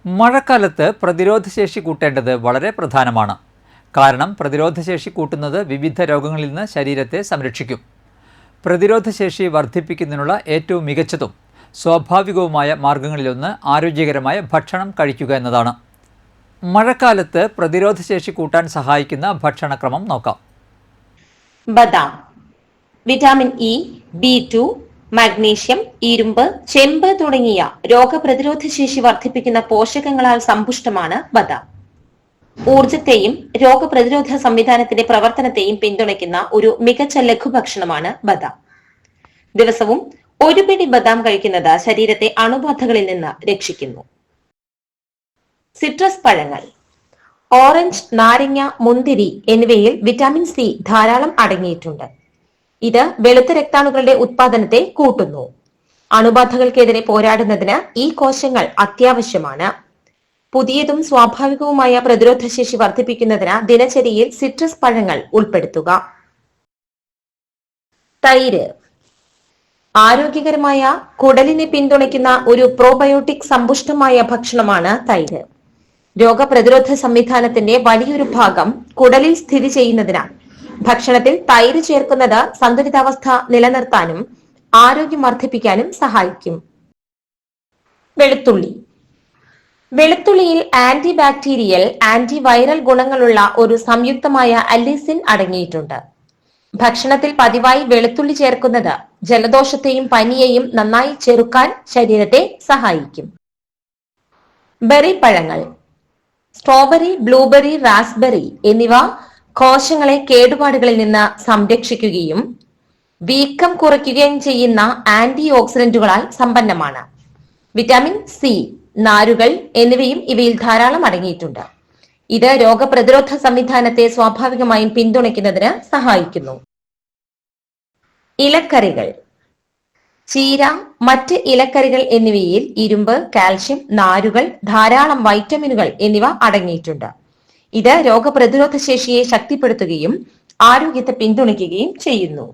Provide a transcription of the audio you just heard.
മഴക്കാലത്ത് പ്രതിരോധശേഷി കൂട്ടേണ്ടത് വളരെ പ്രധാനമാണ്. കാരണം പ്രതിരോധശേഷി കൂട്ടുന്നത് വിവിധ രോഗങ്ങളിൽ നിന്ന് ശരീരത്തെ സംരക്ഷിക്കും. പ്രതിരോധശേഷി വർദ്ധിപ്പിക്കുന്നതിനുള്ള ഏറ്റവും മികച്ചതും സ്വാഭാവികവുമായ മാർഗങ്ങളിലൊന്ന് ആരോഗ്യകരമായ ഭക്ഷണം കഴിക്കുക എന്നതാണ്. മഴക്കാലത്ത് പ്രതിരോധശേഷി കൂട്ടാൻ സഹായിക്കുന്ന ഭക്ഷണക്രമം നോക്കാം. ബദാം, വിറ്റാമിൻ ഇ, B2, മഗ്നീഷ്യം, ഇരുമ്പ്, ചെമ്പ് തുടങ്ങിയ രോഗപ്രതിരോധ ശേഷി വർദ്ധിപ്പിക്കുന്ന പോഷകങ്ങളാൽ സമ്പുഷ്ടമാണ് ബദാം. ഊർജത്തെയും രോഗപ്രതിരോധ സംവിധാനത്തിന്റെ പ്രവർത്തനത്തെയും പിന്തുണയ്ക്കുന്ന ഒരു മികച്ച ലഘുഭക്ഷണമാണ് ബദാം. ദിവസവും ഒരു പിടി ബദാം കഴിക്കുന്നത് ശരീരത്തെ അണുബാധകളിൽ നിന്ന് രക്ഷിക്കുന്നു. സിട്രസ് പഴങ്ങൾ, ഓറഞ്ച്, നാരങ്ങ, മുന്തിരി എന്നിവയിൽ വിറ്റാമിൻ സി ധാരാളം അടങ്ങിയിട്ടുണ്ട്. ഇത് വെളുത്ത രക്താണുക്കളുടെ ഉത്പാദനത്തെ കൂട്ടുന്നു. അണുബാധകൾക്കെതിരെ പോരാടുന്നതിന് ഈ കോശങ്ങൾ അത്യാവശ്യമാണ്. പുതിയതും സ്വാഭാവികവുമായ പ്രതിരോധശേഷി വർദ്ധിപ്പിക്കുന്നതിന് ദിനചര്യയിൽ സിട്രസ് പഴങ്ങൾ ഉൾപ്പെടുത്തുക. തൈര്, ആരോഗ്യകരമായ കുടലിനെ പിന്തുണയ്ക്കുന്ന ഒരു പ്രോബയോട്ടിക് സമ്പുഷ്ടമായ ഭക്ഷണമാണ് തൈര്. രോഗപ്രതിരോധ സംവിധാനത്തിന്റെ വലിയൊരു ഭാഗം കുടലിൽ സ്ഥിതി ചെയ്യുന്നതിനാൽ ഭക്ഷണത്തിൽ തൈര് ചേർക്കുന്നത് സന്തുലിതാവസ്ഥ നിലനിർത്താനും ആരോഗ്യം വർദ്ധിപ്പിക്കാനും സഹായിക്കും. വെളുത്തുള്ളി, വെളുത്തുള്ളിയിൽ ആന്റി ബാക്ടീരിയൽ, ആന്റിവൈറൽ ഗുണങ്ങളുള്ള ഒരു സംയുക്തമായ അല്ലിസിൻ അടങ്ങിയിട്ടുണ്ട്. ഭക്ഷണത്തിൽ പതിവായി വെളുത്തുള്ളി ചേർക്കുന്നത് ജലദോഷത്തെയും പനിയെയും നന്നായി ചെറുക്കാൻ ശരീരത്തെ സഹായിക്കും. ബെറി പഴങ്ങൾ, സ്ട്രോബെറി, ബ്ലൂബെറി, റാസ്ബെറി എന്നിവ കോശങ്ങളെ കേടുപാടുകളിൽ നിന്ന് സംരക്ഷിക്കുകയും വീക്കം കുറയ്ക്കുകയും ചെയ്യുന്ന ആന്റി ഓക്സിഡന്റുകളാൽ സമ്പന്നമാണ്. വിറ്റാമിൻ സി, നാരുകൾ എന്നിവയും ഇവയിൽ ധാരാളം അടങ്ങിയിട്ടുണ്ട്. ഇത് രോഗപ്രതിരോധ സംവിധാനത്തെ സ്വാഭാവികമായും പിന്തുണയ്ക്കുന്നതിന് സഹായിക്കുന്നു. ഇലക്കറികൾ, ചീര, മറ്റ് ഇലക്കറികൾ എന്നിവയിൽ ഇരുമ്പ്, കാൽഷ്യം, നാരുകൾ, ധാരാളം വൈറ്റമിനുകൾ എന്നിവ അടങ്ങിയിട്ടുണ്ട്. ഇത് രോഗപ്രതിരോധ ശേഷിയെ ശക്തിപ്പെടുത്തുകയും ആരോഗ്യത്തെ പിന്തുണയ്ക്കുകയും ചെയ്യുന്നു.